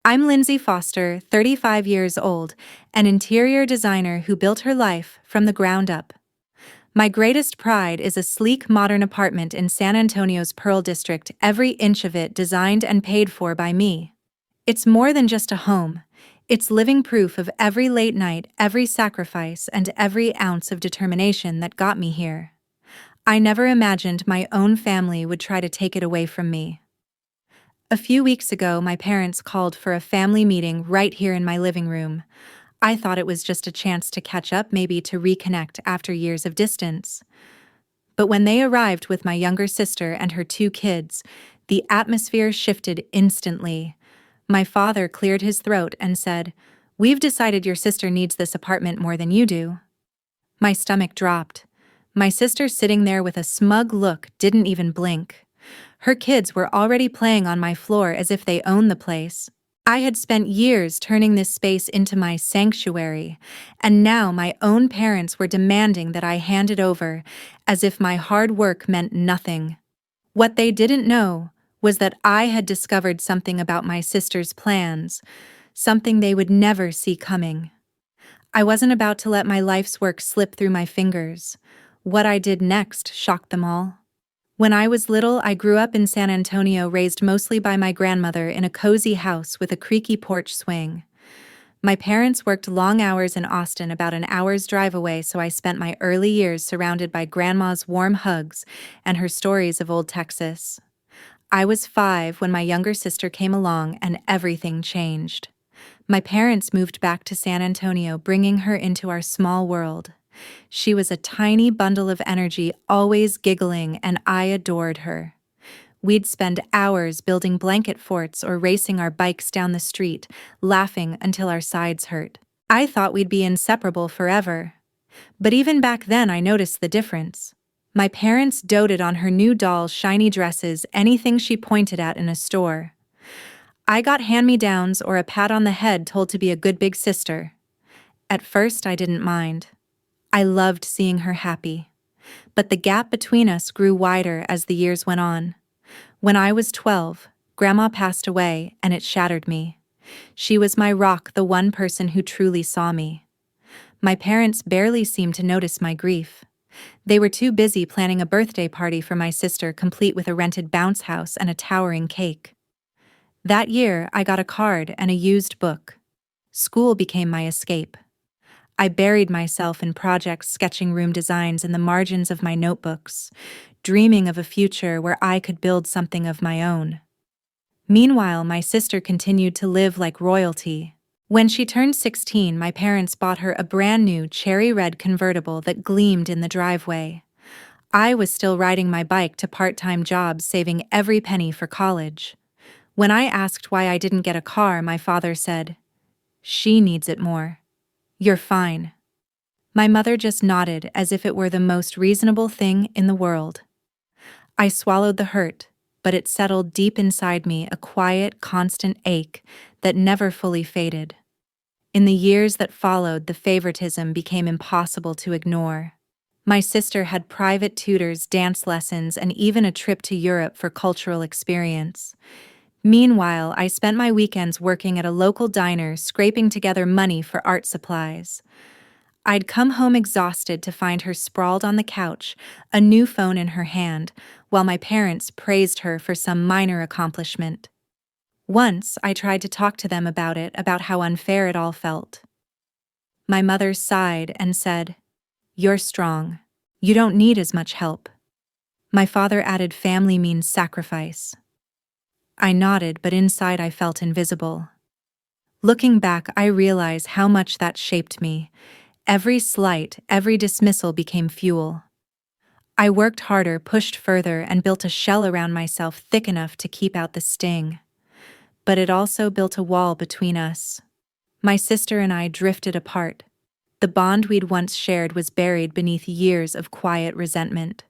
I'm Lindsay Foster, 35 years old, an interior designer who built her life from the ground up. My greatest pride is a sleek modern apartment in San Antonio's Pearl District, every inch of it designed and paid for by me. It's more than just a home. It's living proof of every late night, every sacrifice, and every ounce of determination that got me here. I never imagined my own family would try to take it away from me. A few weeks ago, my parents called for a family meeting right here in my living room. I thought it was just a chance to catch up, maybe to reconnect after years of distance. But when they arrived with my younger sister and her two kids, the atmosphere shifted instantly. My father cleared his throat and said, "We've decided your sister needs this apartment more than you do." My stomach dropped. My sister, sitting there with a smug look, didn't even blink. Her kids were already playing on my floor as if they owned the place. I had spent years turning this space into my sanctuary, and now my own parents were demanding that I hand it over, as if my hard work meant nothing. What they didn't know was that I had discovered something about my sister's plans, something they would never see coming. I wasn't about to let my life's work slip through my fingers. What I did next shocked them all. When I was little, I grew up in San Antonio, raised mostly by my grandmother in a cozy house with a creaky porch swing. My parents worked long hours in Austin, about an hour's drive away, so I spent my early years surrounded by grandma's warm hugs and her stories of old Texas. I was 5 when my younger sister came along and everything changed. My parents moved back to San Antonio, bringing her into our small world. She was a tiny bundle of energy, always giggling, and I adored her. We'd spend hours building blanket forts or racing our bikes down the street, laughing until our sides hurt. I thought we'd be inseparable forever. But even back then, I noticed the difference. My parents doted on her new dolls, shiny dresses, anything she pointed at in a store. I got hand-me-downs or a pat on the head, told to be a good big sister. At first, I didn't mind. I loved seeing her happy. But the gap between us grew wider as the years went on. When I was 12, Grandma passed away, and it shattered me. She was my rock, the one person who truly saw me. My parents barely seemed to notice my grief. They were too busy planning a birthday party for my sister, complete with a rented bounce house and a towering cake. That year, I got a card and a used book. School became my escape. I buried myself in projects, sketching room designs in the margins of my notebooks, dreaming of a future where I could build something of my own. Meanwhile, my sister continued to live like royalty. When she turned 16, my parents bought her a brand new cherry red convertible that gleamed in the driveway. I was still riding my bike to part-time jobs, saving every penny for college. When I asked why I didn't get a car, my father said, "She needs it more. You're fine." My mother just nodded as if it were the most reasonable thing in the world. I swallowed the hurt, but it settled deep inside me, a quiet, constant ache that never fully faded. In the years that followed, the favoritism became impossible to ignore. My sister had private tutors, dance lessons, and even a trip to Europe for cultural experience. Meanwhile, I spent my weekends working at a local diner, scraping together money for art supplies. I'd come home exhausted to find her sprawled on the couch, a new phone in her hand, while my parents praised her for some minor accomplishment. Once, I tried to talk to them about it, about how unfair it all felt. My mother sighed and said, "You're strong. You don't need as much help." My father added, "Family means sacrifice." I nodded, but inside I felt invisible. Looking back, I realize how much that shaped me. Every slight, every dismissal became fuel. I worked harder, pushed further, and built a shell around myself thick enough to keep out the sting. But it also built a wall between us. My sister and I drifted apart. The bond we'd once shared was buried beneath years of quiet resentment.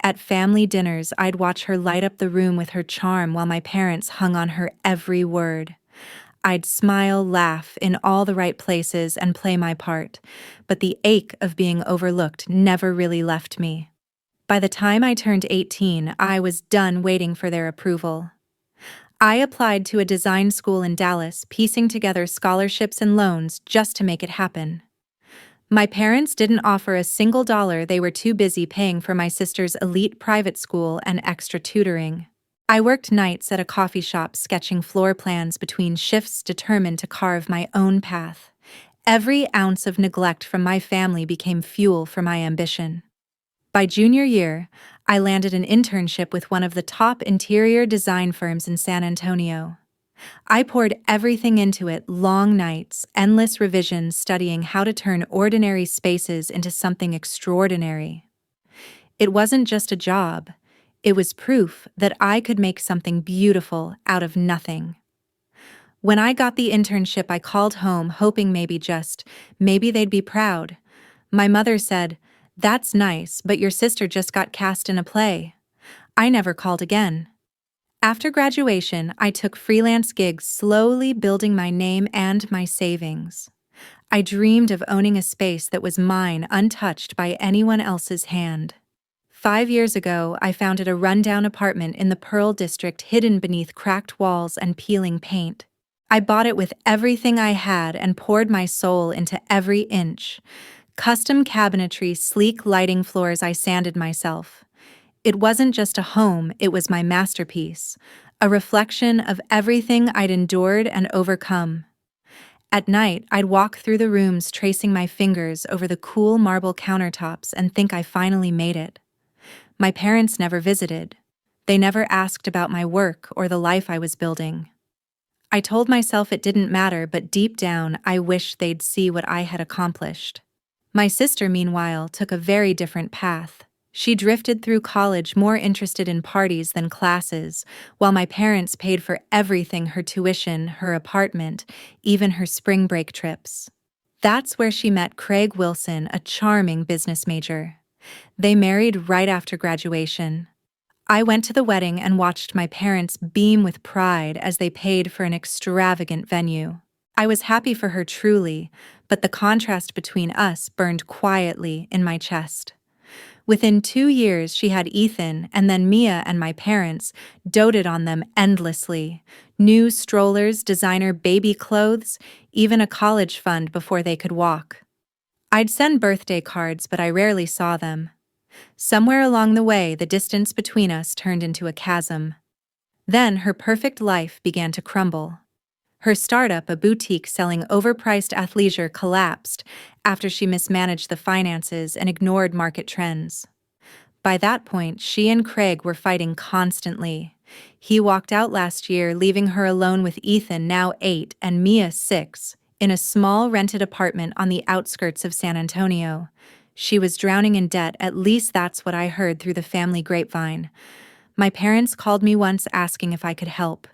At family dinners, I'd watch her light up the room with her charm while my parents hung on her every word. I'd smile, laugh in all the right places, and play my part, but the ache of being overlooked never really left me. By the time I turned 18, I was done waiting for their approval. I applied to a design school in Dallas, piecing together scholarships and loans just to make it happen. My parents didn't offer a single dollar. They were too busy paying for my sister's elite private school and extra tutoring. I worked nights at a coffee shop sketching floor plans between shifts, determined to carve my own path. Every ounce of neglect from my family became fuel for my ambition. By junior year, I landed an internship with one of the top interior design firms in San Antonio. I poured everything into it: long nights, endless revisions, studying how to turn ordinary spaces into something extraordinary. It wasn't just a job, it was proof that I could make something beautiful out of nothing. When I got the internship, I called home, hoping maybe they'd be proud. My mother said, "That's nice, but your sister just got cast in a play." I never called again. After graduation, I took freelance gigs, slowly building my name and my savings. I dreamed of owning a space that was mine, untouched by anyone else's hand. 5 years ago, I founded a rundown apartment in the Pearl District, hidden beneath cracked walls and peeling paint. I bought it with everything I had and poured my soul into every inch. Custom cabinetry, sleek lighting, floors I sanded myself. It wasn't just a home, it was my masterpiece, a reflection of everything I'd endured and overcome. At night, I'd walk through the rooms, tracing my fingers over the cool marble countertops, and think I finally made it. My parents never visited. They never asked about my work or the life I was building. I told myself it didn't matter, but deep down, I wished they'd see what I had accomplished. My sister, meanwhile, took a very different path. She drifted through college, more interested in parties than classes, while my parents paid for everything: her tuition, her apartment, even her spring break trips. That's where she met Craig Wilson, a charming business major. They married right after graduation. I went to the wedding and watched my parents beam with pride as they paid for an extravagant venue. I was happy for her, truly, but the contrast between us burned quietly in my chest. Within 2 years, she had Ethan, and then Mia, and my parents doted on them endlessly. New strollers, designer baby clothes, even a college fund before they could walk. I'd send birthday cards, but I rarely saw them. Somewhere along the way, the distance between us turned into a chasm. Then her perfect life began to crumble. Her startup, a boutique selling overpriced athleisure, collapsed after she mismanaged the finances and ignored market trends. By that point, she and Craig were fighting constantly. He walked out last year, leaving her alone with Ethan, now 8, and Mia, 6, in a small rented apartment on the outskirts of San Antonio. She was drowning in debt, at least that's what I heard through the family grapevine. My parents called me once asking if I could help.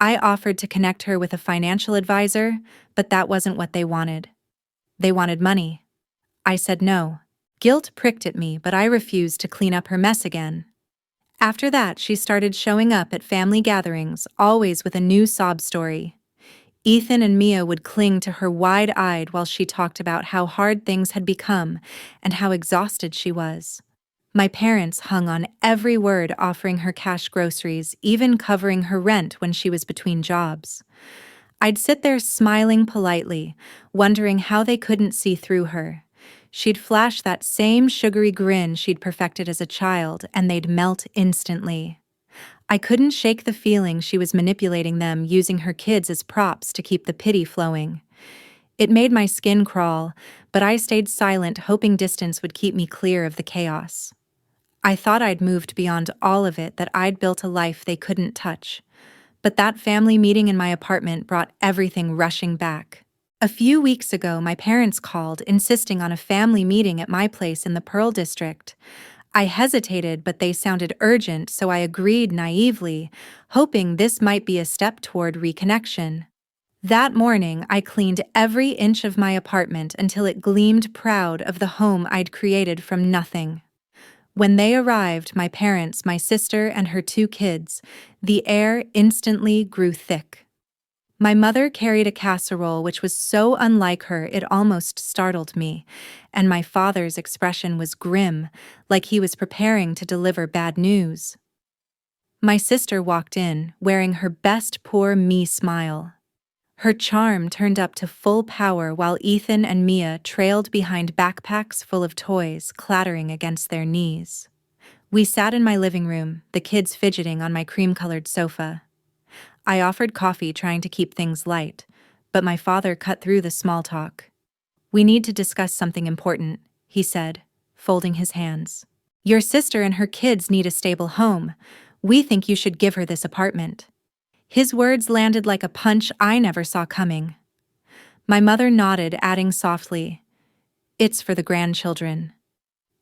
I offered to connect her with a financial advisor, but that wasn't what they wanted. They wanted money. I said no. Guilt pricked at me, but I refused to clean up her mess again. After that, she started showing up at family gatherings, always with a new sob story. Ethan and Mia would cling to her wide-eyed while she talked about how hard things had become and how exhausted she was. My parents hung on every word, offering her cash groceries, even covering her rent when she was between jobs. I'd sit there smiling politely, wondering how they couldn't see through her. She'd flash that same sugary grin she'd perfected as a child, and they'd melt instantly. I couldn't shake the feeling she was manipulating them, using her kids as props to keep the pity flowing. It made my skin crawl, but I stayed silent, hoping distance would keep me clear of the chaos. I thought I'd moved beyond all of it, that I'd built a life they couldn't touch. But that family meeting in my apartment brought everything rushing back. A few weeks ago, my parents called, insisting on a family meeting at my place in the Pearl District. I hesitated, but they sounded urgent, so I agreed naively, hoping this might be a step toward reconnection. That morning, I cleaned every inch of my apartment until it gleamed proud of the home I'd created from nothing. When they arrived, my parents, my sister, and her 2 kids, the air instantly grew thick. My mother carried a casserole which was so unlike her it almost startled me, and my father's expression was grim, like he was preparing to deliver bad news. My sister walked in, wearing her best poor me smile. Her charm turned up to full power while Ethan and Mia trailed behind backpacks full of toys clattering against their knees. We sat in my living room, the kids fidgeting on my cream-colored sofa. I offered coffee, trying to keep things light, but my father cut through the small talk. "We need to discuss something important," he said, folding his hands. "Your sister and her kids need a stable home. We think you should give her this apartment." His words landed like a punch I never saw coming. My mother nodded, adding softly, "It's for the grandchildren.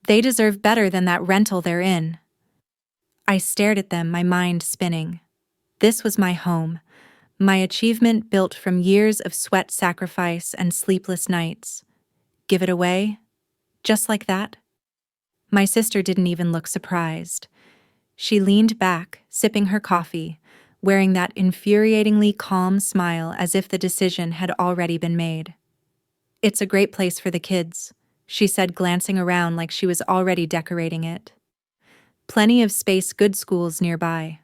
They deserve better than that rental they're in." I stared at them, my mind spinning. This was my home, my achievement built from years of sweat, sacrifice, and sleepless nights. Give it away? Just like that? My sister didn't even look surprised. She leaned back, sipping her coffee, wearing that infuriatingly calm smile as if the decision had already been made. "It's a great place for the kids," she said, glancing around like she was already decorating it. "Plenty of space, good schools nearby."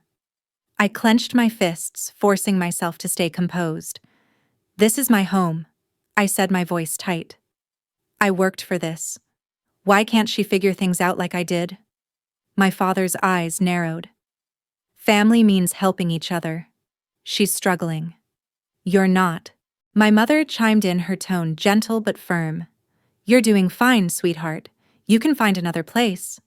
I clenched my fists, forcing myself to stay composed. "This is my home," I said, my voice tight. "I worked for this. Why can't she figure things out like I did?" My father's eyes narrowed. "Family means helping each other. She's struggling. You're not." My mother chimed in, her tone gentle but firm. "You're doing fine, sweetheart. You can find another place."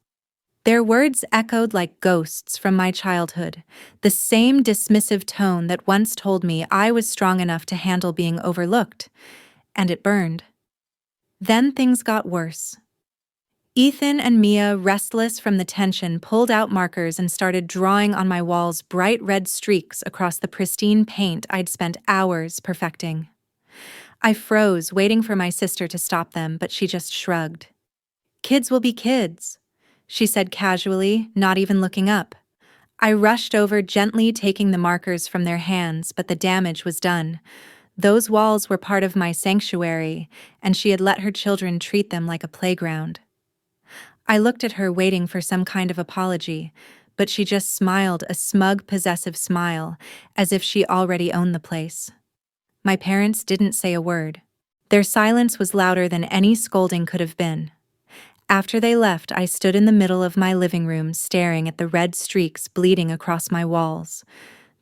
Their words echoed like ghosts from my childhood, the same dismissive tone that once told me I was strong enough to handle being overlooked, and it burned. Then things got worse. Ethan and Mia, restless from the tension, pulled out markers and started drawing on my walls bright red streaks across the pristine paint I'd spent hours perfecting. I froze, waiting for my sister to stop them, but she just shrugged. "Kids will be kids," she said casually, not even looking up. I rushed over, gently taking the markers from their hands, but the damage was done. Those walls were part of my sanctuary, and she had let her children treat them like a playground. I looked at her, waiting for some kind of apology, but she just smiled, a smug, possessive smile, as if she already owned the place. My parents didn't say a word. Their silence was louder than any scolding could have been. After they left, I stood in the middle of my living room, staring at the red streaks bleeding across my walls.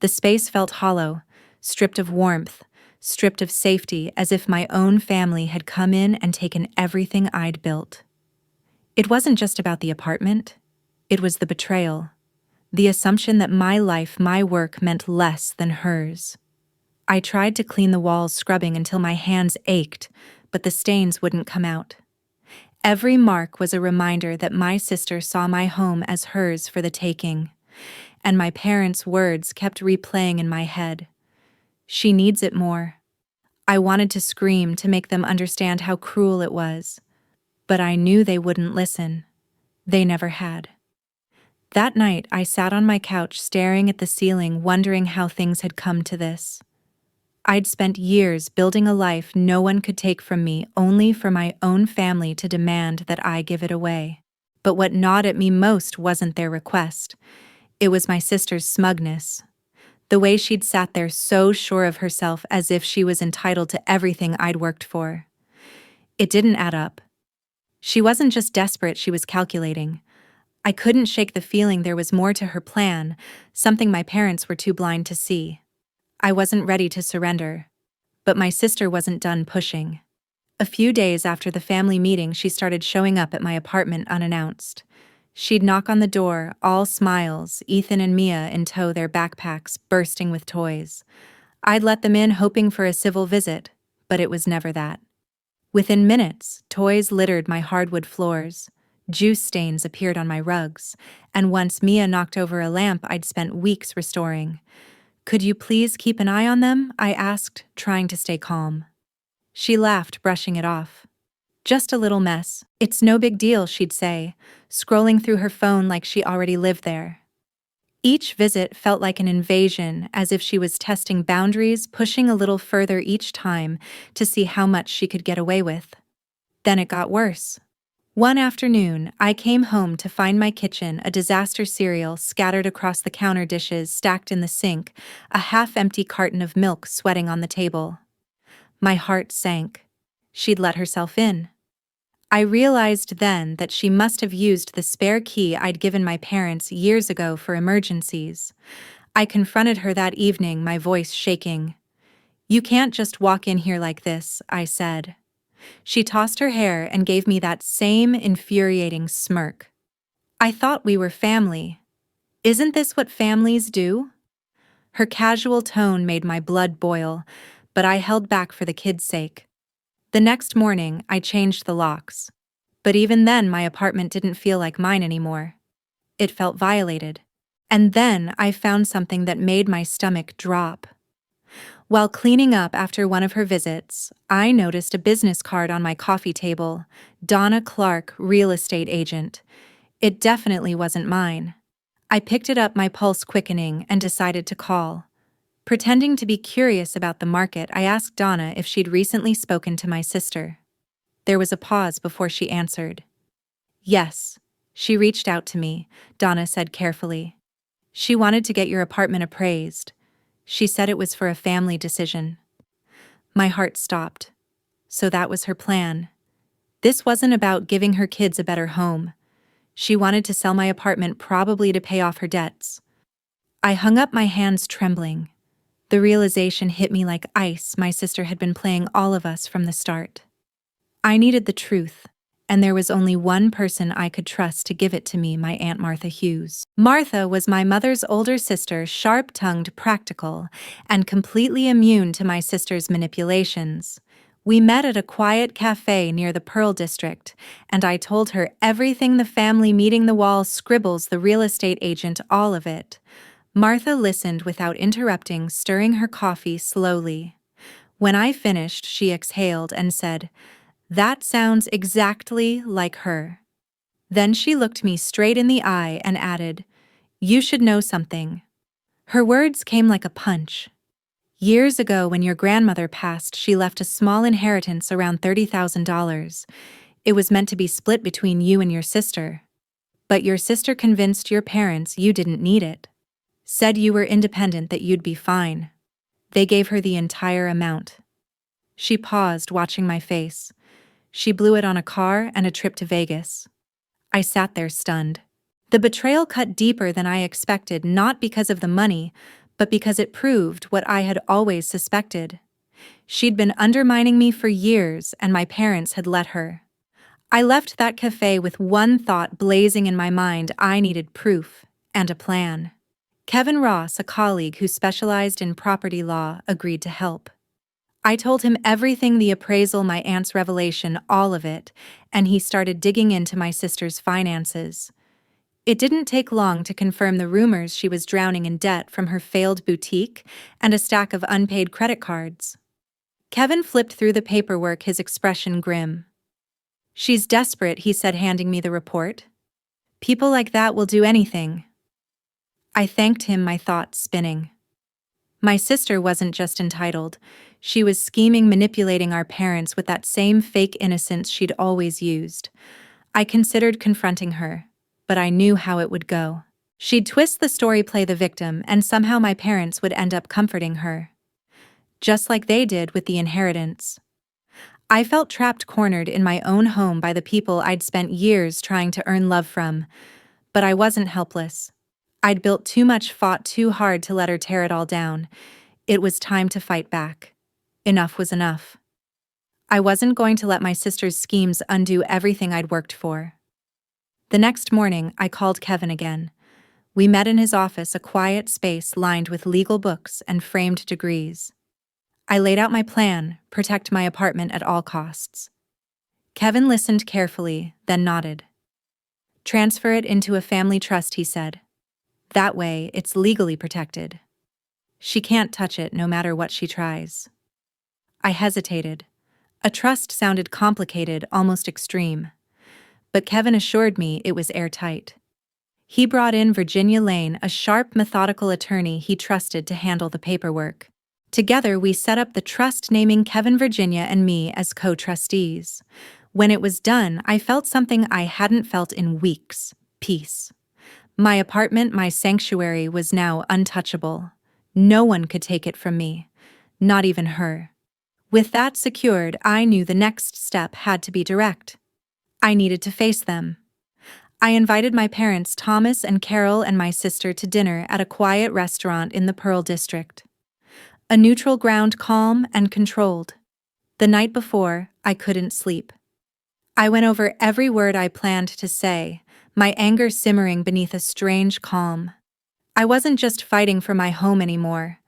The space felt hollow, stripped of warmth, stripped of safety, as if my own family had come in and taken everything I'd built. It wasn't just about the apartment. It was the betrayal. The assumption that my life, my work, meant less than hers. I tried to clean the walls, scrubbing until my hands ached, but the stains wouldn't come out. Every mark was a reminder that my sister saw my home as hers for the taking, and my parents' words kept replaying in my head. "She needs it more." I wanted to scream to make them understand how cruel it was, but I knew they wouldn't listen. They never had. That night, I sat on my couch staring at the ceiling, wondering how things had come to this. I'd spent years building a life no one could take from me, only for my own family to demand that I give it away. But what gnawed at me most wasn't their request. It was my sister's smugness. The way she'd sat there so sure of herself, as if she was entitled to everything I'd worked for. It didn't add up. She wasn't just desperate, she was calculating. I couldn't shake the feeling there was more to her plan, something my parents were too blind to see. I wasn't ready to surrender, but my sister wasn't done pushing. A few days after the family meeting, she started showing up at my apartment unannounced. She'd knock on the door, all smiles, Ethan and Mia in tow, their backpacks bursting with toys. I'd let them in, hoping for a civil visit, but it was never that. Within minutes, toys littered my hardwood floors. Juice stains appeared on my rugs, and once Mia knocked over a lamp I'd spent weeks restoring. "Could you please keep an eye on them?" I asked, trying to stay calm. She laughed, brushing it off. "Just a little mess. It's no big deal," she'd say, scrolling through her phone like she already lived there. Each visit felt like an invasion, as if she was testing boundaries, pushing a little further each time to see how much she could get away with. Then it got worse. One afternoon, I came home to find my kitchen a disaster cereal scattered across the counter, dishes stacked in the sink, a half-empty carton of milk sweating on the table. My heart sank. She'd let herself in. I realized then that she must have used the spare key I'd given my parents years ago for emergencies. I confronted her that evening, my voice shaking. "You can't just walk in here like this," I said. She tossed her hair and gave me that same infuriating smirk. "I thought we were family. Isn't this what families do?" Her casual tone made my blood boil, but I held back for the kids' sake. The next morning, I changed the locks. But even then, my apartment didn't feel like mine anymore. It felt violated. And then I found something that made my stomach drop. While cleaning up after one of her visits, I noticed a business card on my coffee table: Donna Clark, real estate agent. It definitely wasn't mine. I picked it up, my pulse quickening, and decided to call. Pretending to be curious about the market, I asked Donna if she'd recently spoken to my sister. There was a pause before she answered. "Yes, she reached out to me," Donna said carefully. "She wanted to get your apartment appraised. She said it was for a family decision." My heart stopped. So that was her plan. This wasn't about giving her kids a better home. She wanted to sell my apartment, probably to pay off her debts. I hung up, my hands trembling. The realization hit me like ice: my sister had been playing all of us from the start. I needed the truth, and there was only one person I could trust to give it to me: my Aunt Martha Hughes. Martha was my mother's older sister, sharp-tongued, practical, and completely immune to my sister's manipulations. We met at a quiet cafe near the Pearl District, and I told her everything: the family meeting, the wall scribbles, the real estate agent, all of it. Martha listened without interrupting, stirring her coffee slowly. When I finished, she exhaled and said, "That sounds exactly like her." Then she looked me straight in the eye and added, "You should know something." Her words came like a punch. "Years ago, when your grandmother passed, she left a small inheritance, around $30,000. It was meant to be split between you and your sister. But your sister convinced your parents you didn't need it. Said you were independent, that you'd be fine. They gave her the entire amount." She paused, watching my face. "She blew it on a car and a trip to Vegas." I sat there stunned. The betrayal cut deeper than I expected, not because of the money, but because it proved what I had always suspected. She'd been undermining me for years, and my parents had let her. I left that cafe with one thought blazing in my mind: I needed proof and a plan. Kevin Ross, a colleague who specialized in property law, agreed to help. I told him everything: the appraisal, my aunt's revelation, all of it, and he started digging into my sister's finances. It didn't take long to confirm the rumors she was drowning in debt from her failed boutique and a stack of unpaid credit cards. Kevin flipped through the paperwork, his expression grim. "She's desperate," he said, handing me the report. "People like that will do anything." I thanked him, my thoughts spinning. My sister wasn't just entitled. She was scheming, manipulating our parents with that same fake innocence she'd always used. I considered confronting her, but I knew how it would go. She'd twist the story, play the victim, and somehow my parents would end up comforting her. Just like they did with the inheritance. I felt trapped, cornered in my own home by the people I'd spent years trying to earn love from. But I wasn't helpless. I'd built too much, fought too hard to let her tear it all down. It was time to fight back. Enough was enough. I wasn't going to let my sister's schemes undo everything I'd worked for. The next morning, I called Kevin again. We met in his office, a quiet space lined with legal books and framed degrees. I laid out my plan: protect my apartment at all costs. Kevin listened carefully, then nodded. "Transfer it into a family trust," he said. "That way, it's legally protected. She can't touch it, no matter what she tries." I hesitated. A trust sounded complicated, almost extreme. But Kevin assured me it was airtight. He brought in Virginia Lane, a sharp, methodical attorney he trusted to handle the paperwork. Together, we set up the trust, naming Kevin, Virginia, and me as co-trustees. When it was done, I felt something I hadn't felt in weeks: peace. My apartment, my sanctuary, was now untouchable. No one could take it from me, not even her. With that secured, I knew the next step had to be direct. I needed to face them. I invited my parents, Thomas and Carol, and my sister to dinner at a quiet restaurant in the Pearl District. A neutral ground, calm and controlled. The night before, I couldn't sleep. I went over every word I planned to say, my anger simmering beneath a strange calm. I wasn't just fighting for my home anymore.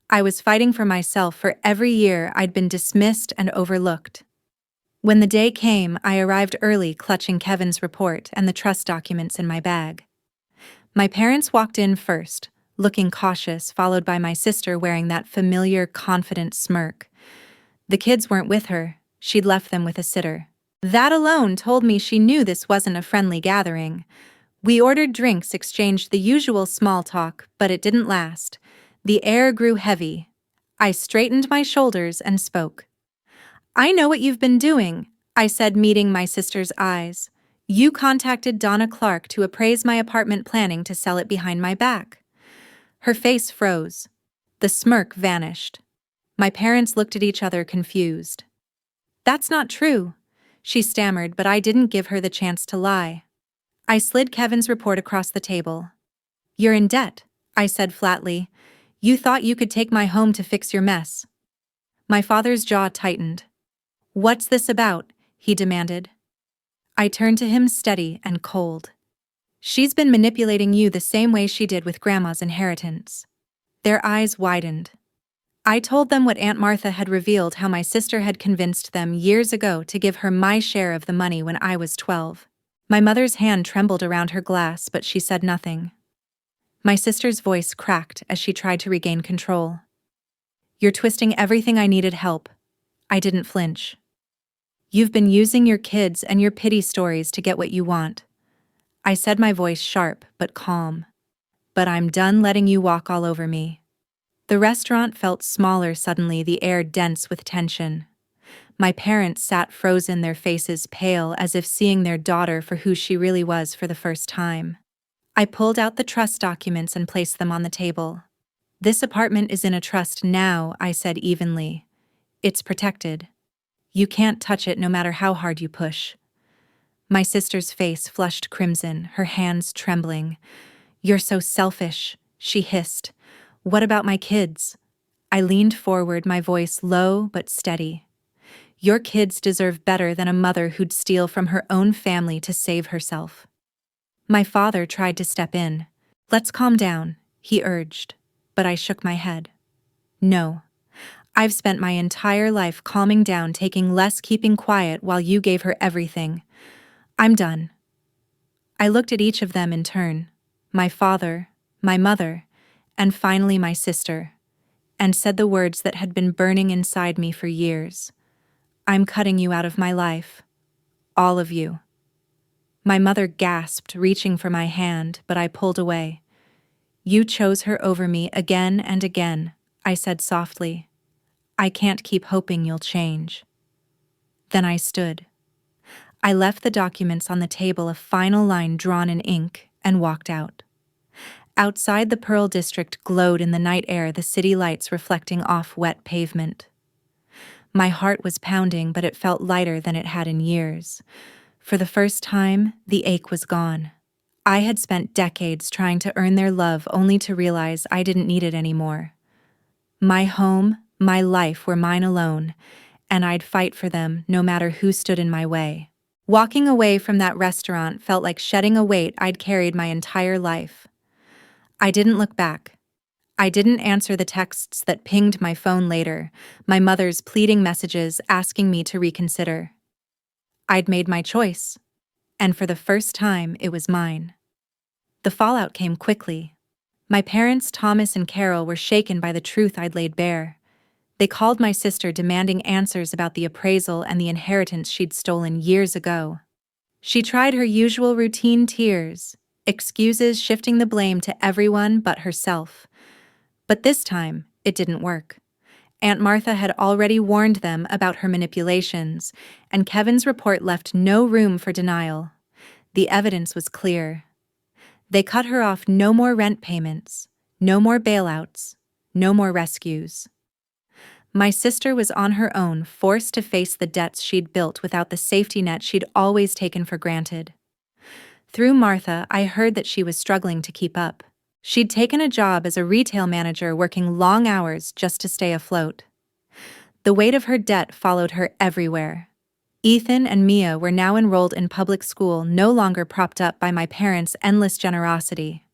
I was fighting for myself for every year I'd been dismissed and overlooked. When the day came, I arrived early, clutching Kevin's report and the trust documents in my bag. My parents walked in first, looking cautious, followed by my sister wearing that familiar, confident smirk. The kids weren't with her. She'd left them with a sitter. That alone told me she knew this wasn't a friendly gathering. We ordered drinks, exchanged the usual small talk, but it didn't last. The air grew heavy. I straightened my shoulders and spoke. "I know what you've been doing," I said, meeting my sister's eyes. "You contacted Donna Clark to appraise my apartment, planning to sell it behind my back." Her face froze. The smirk vanished. My parents looked at each other, confused. "That's not true," she stammered, but I didn't give her the chance to lie. I slid Kevin's report across the table. "You're in debt," I said flatly. "You thought you could take my home to fix your mess." My father's jaw tightened. "What's this about?" he demanded. I turned to him, steady and cold. "She's been manipulating you the same way she did with Grandma's inheritance." Their eyes widened. I told them what Aunt Martha had revealed, how my sister had convinced them years ago to give her my share of the money when I was 12. My mother's hand trembled around her glass, but she said nothing. My sister's voice cracked as she tried to regain control. "You're twisting everything I needed help." I didn't flinch. "You've been using your kids and your pity stories to get what you want." I said, my voice sharp but calm. "But I'm done letting you walk all over me." The restaurant felt smaller suddenly, the air dense with tension. My parents sat frozen, their faces pale, as if seeing their daughter for who she really was for the first time. I pulled out the trust documents and placed them on the table. "This apartment is in a trust now," I said evenly. "It's protected. You can't touch it no matter how hard you push." My sister's face flushed crimson, her hands trembling. "You're so selfish," she hissed. "What about my kids?" I leaned forward, my voice low but steady. "Your kids deserve better than a mother who'd steal from her own family to save herself." My father tried to step in. "Let's calm down," he urged, but I shook my head. "No. I've spent my entire life calming down, taking less, keeping quiet while you gave her everything. I'm done." I looked at each of them in turn, my father, my mother, and finally my sister, and said the words that had been burning inside me for years. "I'm cutting you out of my life. All of you." My mother gasped, reaching for my hand, but I pulled away. "You chose her over me again and again," I said softly. "I can't keep hoping you'll change." Then I stood. I left the documents on the table, a final line drawn in ink, and walked out. Outside, the Pearl District glowed in the night air, the city lights reflecting off wet pavement. My heart was pounding, but it felt lighter than it had in years. For the first time, the ache was gone. I had spent decades trying to earn their love, only to realize I didn't need it anymore. My home, my life were mine alone, and I'd fight for them no matter who stood in my way. Walking away from that restaurant felt like shedding a weight I'd carried my entire life. I didn't look back. I didn't answer the texts that pinged my phone later, my mother's pleading messages asking me to reconsider. I'd made my choice, and for the first time, it was mine. The fallout came quickly. My parents, Thomas and Carol, were shaken by the truth I'd laid bare. They called my sister, demanding answers about the appraisal and the inheritance she'd stolen years ago. She tried her usual routine: tears, excuses, shifting the blame to everyone but herself. But this time, it didn't work. Aunt Martha had already warned them about her manipulations, and Kevin's report left no room for denial. The evidence was clear. They cut her off no more rent payments, no more bailouts, no more rescues. My sister was on her own, forced to face the debts she'd built without the safety net she'd always taken for granted. Through Martha, I heard that she was struggling to keep up. She'd taken a job as a retail manager, working long hours just to stay afloat. The weight of her debt followed her everywhere. Ethan and Mia were now enrolled in public school, no longer propped up by my parents' endless generosity.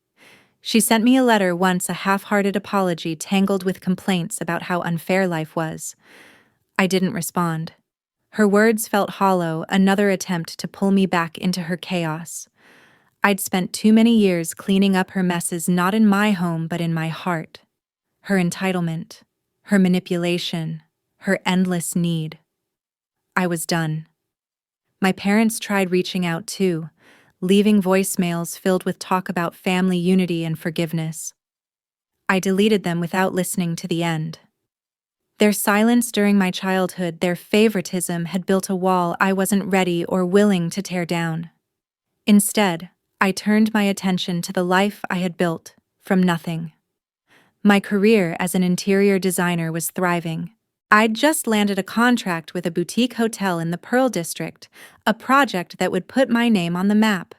She sent me a letter once, a half-hearted apology tangled with complaints about how unfair life was. I didn't respond. Her words felt hollow, another attempt to pull me back into her chaos. I'd spent too many years cleaning up her messes, not in my home but in my heart. Her entitlement, her manipulation, her endless need. I was done. My parents tried reaching out too, leaving voicemails filled with talk about family unity and forgiveness. I deleted them without listening to the end. Their silence during my childhood, their favoritism, had built a wall I wasn't ready or willing to tear down. Instead, I turned my attention to the life I had built from nothing. My career as an interior designer was thriving. I'd just landed a contract with a boutique hotel in the Pearl District, a project that would put my name on the map.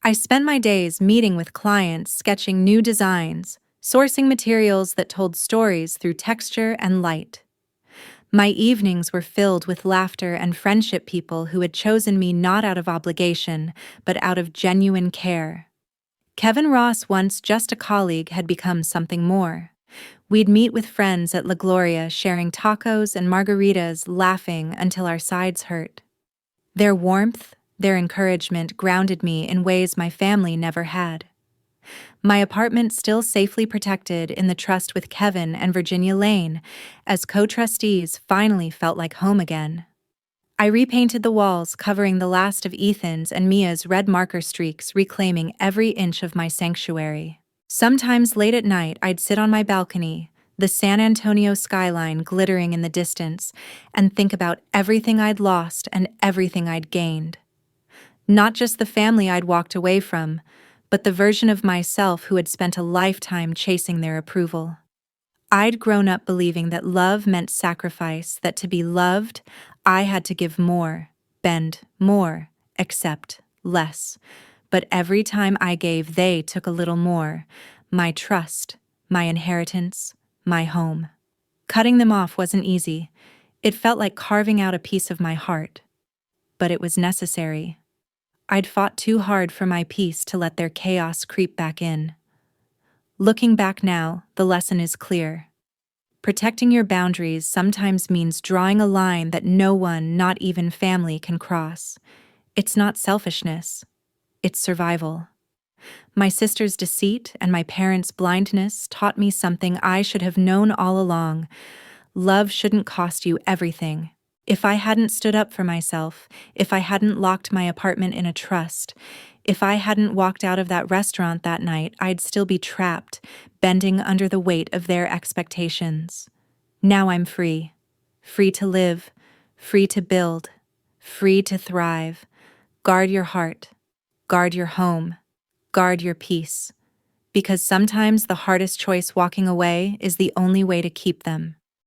I spent my days meeting with clients, sketching new designs, sourcing materials that told stories through texture and light. My evenings were filled with laughter and friendship, people who had chosen me not out of obligation, but out of genuine care. Kevin Ross, once just a colleague, had become something more. We'd meet with friends at La Gloria, sharing tacos and margaritas, laughing until our sides hurt. Their warmth, their encouragement grounded me in ways my family never had. My apartment still safely protected in the trust with Kevin and Virginia Lane, as co-trustees, finally felt like home again. I repainted the walls, covering the last of Ethan's and Mia's red marker streaks, reclaiming every inch of my sanctuary. Sometimes late at night, I'd sit on my balcony, the San Antonio skyline glittering in the distance, and think about everything I'd lost and everything I'd gained. Not just the family I'd walked away from, but the version of myself who had spent a lifetime chasing their approval. I'd grown up believing that love meant sacrifice, that to be loved, I had to give more, bend more, accept less. But every time I gave, they took a little more: my trust, my inheritance, my home. Cutting them off wasn't easy. It felt like carving out a piece of my heart. But it was necessary. I'd fought too hard for my peace to let their chaos creep back in. Looking back now, the lesson is clear. Protecting your boundaries sometimes means drawing a line that no one, not even family, can cross. It's not selfishness. It's survival. My sister's deceit and my parents' blindness taught me something I should have known all along. Love shouldn't cost you everything. If I hadn't stood up for myself, if I hadn't locked my apartment in a trust, if I hadn't walked out of that restaurant that night, I'd still be trapped, bending under the weight of their expectations. Now I'm free. Free to live, free to build, free to thrive. Guard your heart. Guard your home. Guard your peace. Because sometimes the hardest choice, walking away, is the only way to keep them.